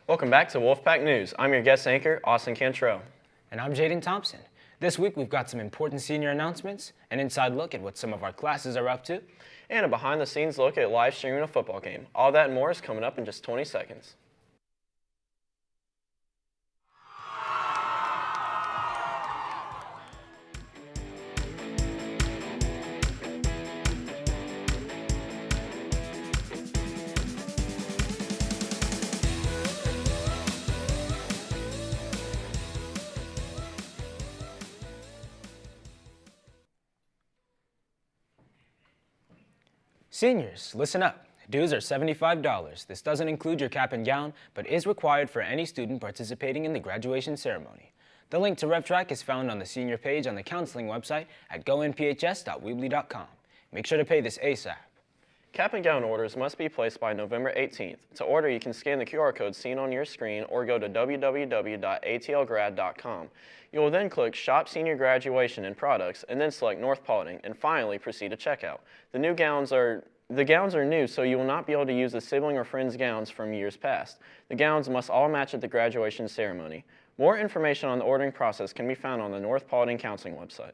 Welcome back to Wolfpack News. I'm your guest anchor, Austin Cantrell. And I'm Jaden Thompson. This week we've got some important senior announcements, an inside look at what some of our classes are up to, And a behind-the-scenes look at live streaming a football game. All that and more is coming up in just 20 seconds. Seniors, listen up. Dues are $75. This doesn't include your cap and gown, but is required for any student participating in the graduation ceremony. The link to RevTrack is found on the senior page on the counseling website at gonphs.weebly.com. Make sure to pay this ASAP. Cap and gown orders must be placed by November 18th. To order, you can scan the QR code seen on your screen or go to www.atlgrad.com. You will then click Shop Senior Graduation and Products and then select North Paulding and finally proceed to checkout. The gowns are new, so you will not be able to use the sibling or friend's gowns from years past. The gowns must all match at the graduation ceremony. More information on the ordering process can be found on the North Paulding Counseling website.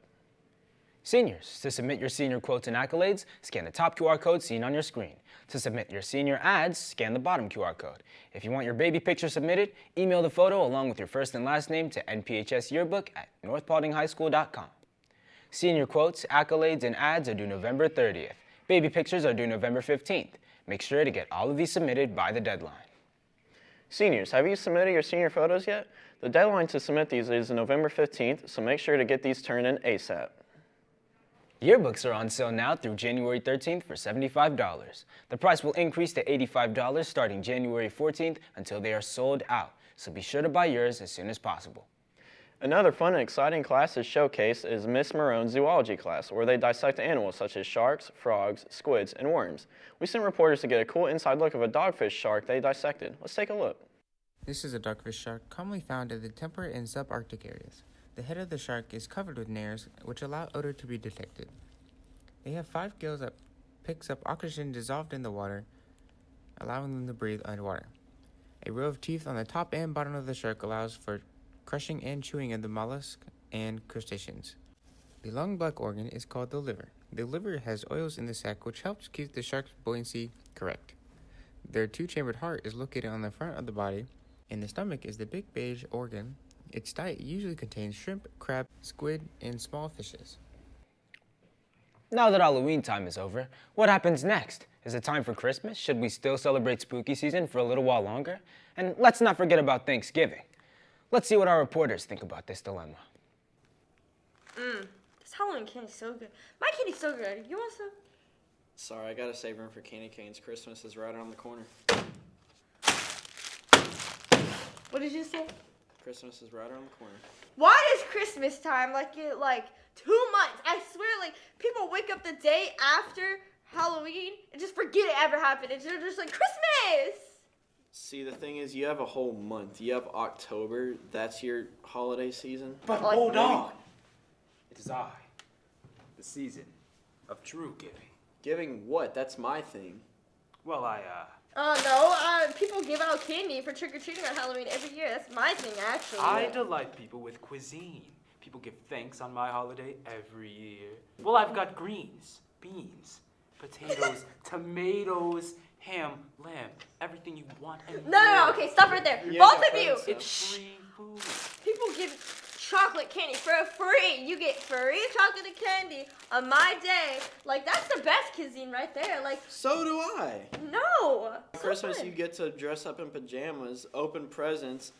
Seniors, to submit your senior quotes and accolades, scan the top QR code seen on your screen. To submit your senior ads, scan the bottom QR code. If you want your baby picture submitted, email the photo along with your first and last name to nphsyearbook@northpauldinghighschool.com. Senior quotes, accolades, and ads are due November 30th. Baby pictures are due November 15th. Make sure to get all of these submitted by the deadline. Seniors, have you submitted your senior photos yet? The deadline to submit these is November 15th, so make sure to get these turned in ASAP. Yearbooks are on sale now through January 13th for $75. The price will increase to $85 starting January 14th until they are sold out, so be sure to buy yours as soon as possible. Another fun and exciting class is showcased is Miss Marone's zoology class, where they dissect animals such as sharks, frogs, squids, and worms. We sent reporters to get a cool inside look of a dogfish shark they dissected. Let's take a look. This is a dogfish shark commonly found in the temperate and subarctic areas. The head of the shark is covered with nares, which allow odor to be detected. They have 5 gills that picks up oxygen dissolved in the water, allowing them to breathe underwater. A row of teeth on the top and bottom of the shark allows for crushing and chewing of the mollusks and crustaceans. The long black organ is called the liver. The liver has oils in the sac which helps keep the shark's buoyancy correct. Their 2-chambered heart is located on the front of the body, and the stomach is the big beige organ. Its diet usually contains shrimp, crab, squid, and small fishes. Now that Halloween time is over, what happens next? Is it time for Christmas? Should we still celebrate spooky season for a little while longer? And let's not forget about Thanksgiving. Let's see what our reporters think about this dilemma. This Halloween candy's so good. My candy's so good. You want some? Sorry, I gotta save room for candy canes. Christmas is right around the corner. What did you say? Christmas is right around the corner. Why is Christmas time like 2 months? I swear, people wake up the day after Halloween and just forget it ever happened. And they're just like, Christmas! See, the thing is, you have a whole month. You have October. That's your holiday season. But hold on. It is I, the season of true giving. Giving what? That's my thing. Well, No, people give out candy for trick-or-treating on Halloween every year. That's my thing, actually. I delight people with cuisine. People give thanks on my holiday every year. Well, I've got greens, beans, potatoes, tomatoes, ham, lamb, everything you want and No, okay, stop right there. Yeah, Both of you. It's free food. People give chocolate candy for free. You get free chocolate and candy on my day. That's the best cuisine right there. So do I. No. For Christmas, you get to dress up in pajamas, open presents,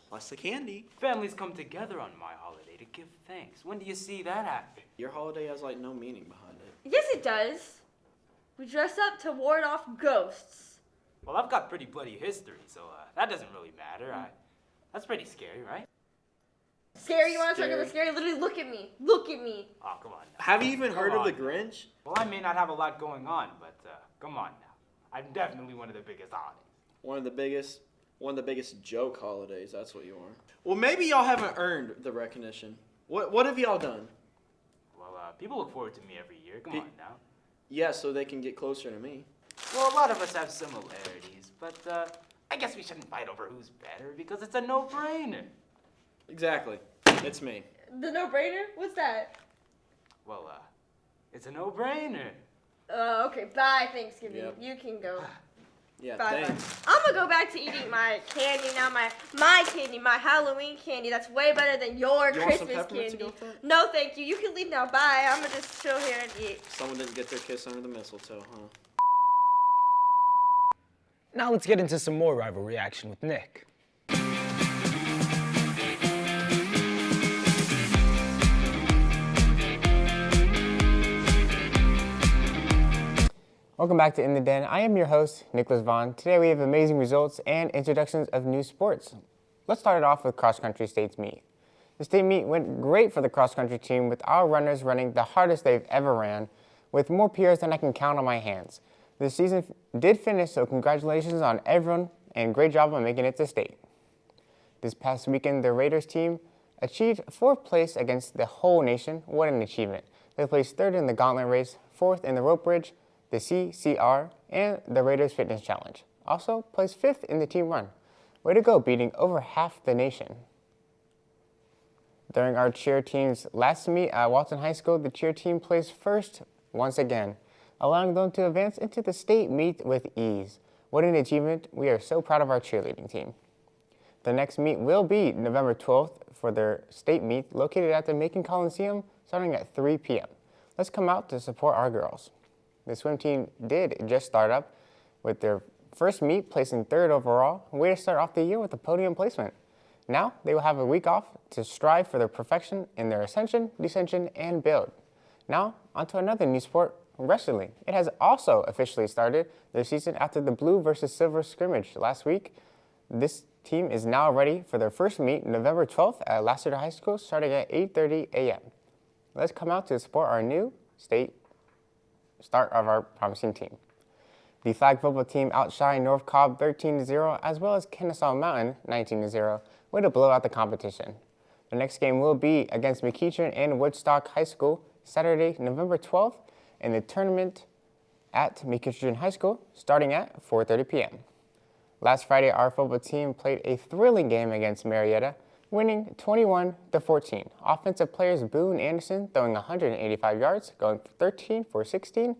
plus the candy. Families come together on my holiday to give thanks. When do you see that happen? Your holiday has, no meaning behind it. Yes, it does. We dress up to ward off ghosts. Well, I've got pretty bloody history, so that doesn't really matter. That's pretty scary, right? Scary? You want to talk about scary? Literally, look at me. Look at me. Oh, come on now. Have you even heard of the Come on. Grinch? Well, I may not have a lot going on, but come on now. I'm definitely one of the biggest holidays. One of the biggest joke holidays. That's what you are. Well, maybe y'all haven't earned the recognition. What have y'all done? Well, people look forward to me every year. Come on now. Yeah, so they can get closer to me. Well, a lot of us have similarities, but I guess we shouldn't fight over who's better because it's a no-brainer. Exactly. It's me. The no-brainer? What's that? Well, it's a no-brainer. Okay, bye, Thanksgiving. Yep. You can go. Yeah, Bye. thanks. I'm gonna go back to eating my candy now. My candy, my Halloween candy. That's way better than your You want some Christmas peppermint to candy. go with that? No, thank you. You can leave now. Bye. I'm gonna just chill here and eat. Someone didn't get their kiss under the mistletoe, huh? Now let's get into some more rivalry action with Nick. Welcome back to In the Den. I am your host, Nicholas Vaughn. Today we have amazing results and introductions of new sports. Let's start it off with cross-country states meet. The state meet went great for the cross-country team with our runners running the hardest they've ever ran, with more PRs than I can count on my hands. The season did finish, so congratulations on everyone and great job on making it to state. This past weekend, the Raiders team achieved 4th place against the whole nation. What an achievement. They placed 3rd in the gauntlet race, 4th in the rope bridge, the CCR, and the Raiders Fitness Challenge. Also placed 5th in the team run. Way to go, beating over half the nation. During our cheer team's last meet at Walton High School, the cheer team placed 1st once again, allowing them to advance into the state meet with ease. What an achievement. We are so proud of our cheerleading team. The next meet will be November 12th for their state meet located at the Macon Coliseum starting at 3 p.m. Let's come out to support our girls. The swim team did just start up with their first meet, placing 3rd overall. Way to start off the year with a podium placement. Now they will have a week off to strive for their perfection in their ascension, descension, and build. Now, onto another new sport, wrestling. It has also officially started their season after the blue versus silver scrimmage last week. This team is now ready for their first meet November 12th at Lassiter High School starting at 8:30 a.m. Let's come out to support our new state start of our promising team. The flag football team outshined North Cobb 13-0 as well as Kennesaw Mountain 19-0. Way to blow out the competition. The next game will be against McEachern and Woodstock High School Saturday, November 12th, in the tournament at McEachern High School starting at 4:30 p.m. Last Friday, our football team played a thrilling game against Marietta, winning 21-14. Offensive players Boone Anderson throwing 185 yards, going 13 for 16.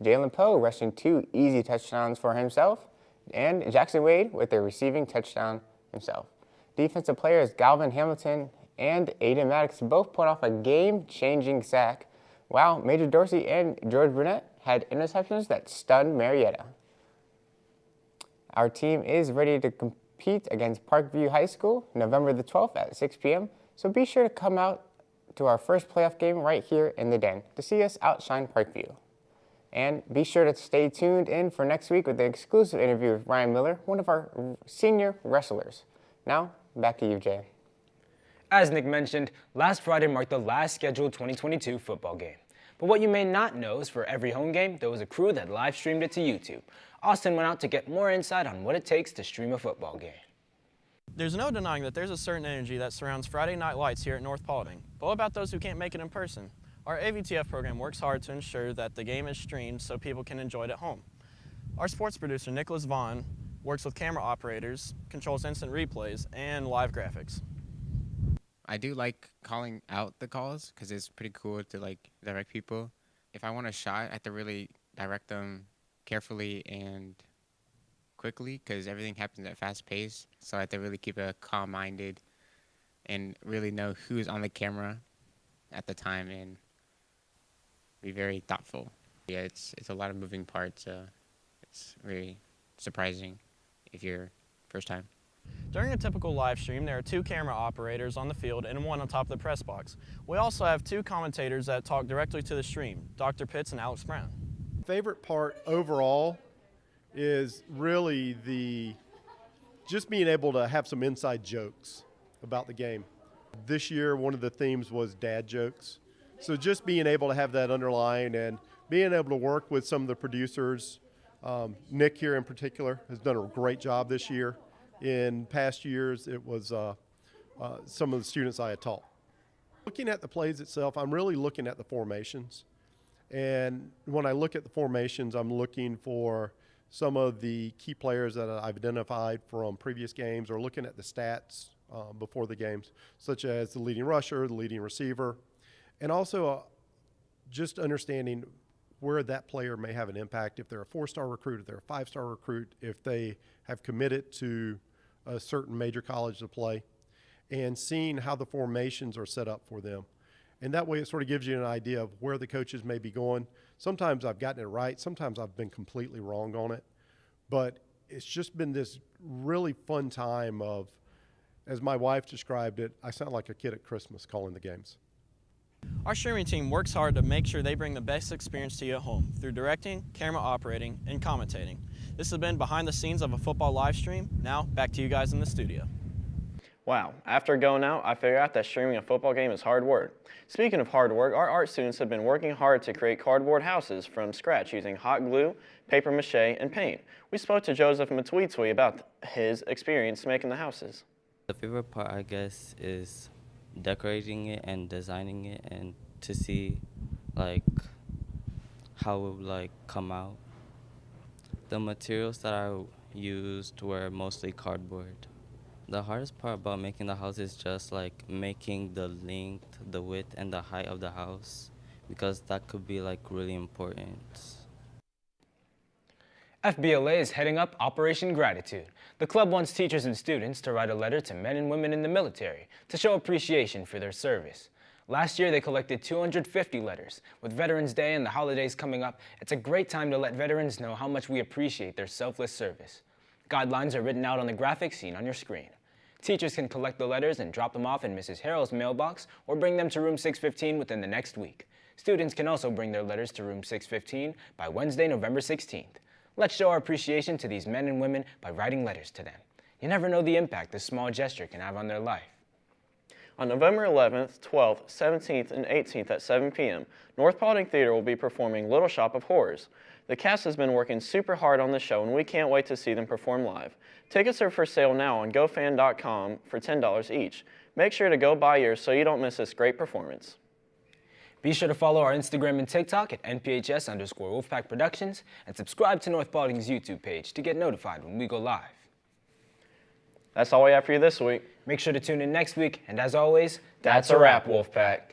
Jalen Poe rushing 2 easy touchdowns for himself, and Jackson Wade with a receiving touchdown himself. Defensive players Galvin Hamilton and Aiden Maddox both put off a game-changing sack, while Major Dorsey and George Burnett had interceptions that stunned Marietta. Our team is ready to compete against Parkview High School November the 12th at 6 p.m., so be sure to come out to our first playoff game right here in the Den to see us outshine Parkview. And be sure to stay tuned in for next week with the exclusive interview with Ryan Miller, one of our senior wrestlers. Now, back to you, Jay. As Nick mentioned, last Friday marked the last scheduled 2022 football game. But what you may not know is for every home game, there was a crew that live streamed it to YouTube. Austin went out to get more insight on what it takes to stream a football game. There's no denying that there's a certain energy that surrounds Friday night lights here at North Paulding. But what about those who can't make it in person? Our AVTF program works hard to ensure that the game is streamed so people can enjoy it at home. Our sports producer, Nicholas Vaughn, works with camera operators, controls instant replays, and live graphics. I do like calling out the calls because it's pretty cool to direct people. If I want a shot, I have to really direct them carefully and quickly because everything happens at fast pace. So I have to really keep it calm-minded and really know who's on the camera at the time and be very thoughtful. Yeah, it's a lot of moving parts. It's really surprising if you're first time. During a typical live stream, there are 2 camera operators on the field and 1 on top of the press box. We also have 2 commentators that talk directly to the stream, Dr. Pitts and Alex Brown. Favorite part overall is really just being able to have some inside jokes about the game. This year, one of the themes was dad jokes. So just being able to have that underlying and being able to work with some of the producers, Nick here in particular has done a great job this year. In past years, it was some of the students I had taught. Looking at the plays itself, I'm really looking at the formations. And when I look at the formations, I'm looking for some of the key players that I've identified from previous games or looking at the stats before the games, such as the leading rusher, the leading receiver, and also just understanding where that player may have an impact, if they're a 4-star recruit, if they're a 5-star recruit, if they have committed to a certain major college to play, and seeing how the formations are set up for them. And that way it sort of gives you an idea of where the coaches may be going. Sometimes I've gotten it right, sometimes I've been completely wrong on it, but it's just been this really fun time of, as my wife described it, I sound like a kid at Christmas calling the games. Our streaming team works hard to make sure they bring the best experience to you at home through directing, camera operating, and commentating. This has been behind the scenes of a football live stream. Now, back to you guys in the studio. Wow, after going out, I figured out that streaming a football game is hard work. Speaking of hard work, our art students have been working hard to create cardboard houses from scratch using hot glue, paper mache, and paint. We spoke to Joseph Matweetwe about his experience making the houses. The favorite part, I guess, is decorating it and designing it, and to see like how it would like come out. The materials that I used were mostly cardboard. The hardest part about making the house is just like making the length, the width, and the height of the house, because that could be like really important. FBLA is heading up Operation Gratitude. The club wants teachers and students to write a letter to men and women in the military to show appreciation for their service. Last year, they collected 250 letters. With Veterans Day and the holidays coming up, it's a great time to let veterans know how much we appreciate their selfless service. Guidelines are written out on the graphic seen on your screen. Teachers can collect the letters and drop them off in Mrs. Harrell's mailbox or bring them to room 615 within the next week. Students can also bring their letters to room 615 by Wednesday, November 16th. Let's show our appreciation to these men and women by writing letters to them. You never know the impact this small gesture can have on their life. On November 11th, 12th, 17th, and 18th at 7 p.m., North Paulding Theater will be performing Little Shop of Horrors. The cast has been working super hard on the show, and we can't wait to see them perform live. Tickets are for sale now on gofan.com for $10 each. Make sure to go buy yours so you don't miss this great performance. Be sure to follow our Instagram and TikTok at NPHS_Wolfpack Productions and subscribe to North Paulding's YouTube page to get notified when we go live. That's all we have for you this week. Make sure to tune in next week, and as always, That's a wrap, Wolfpack.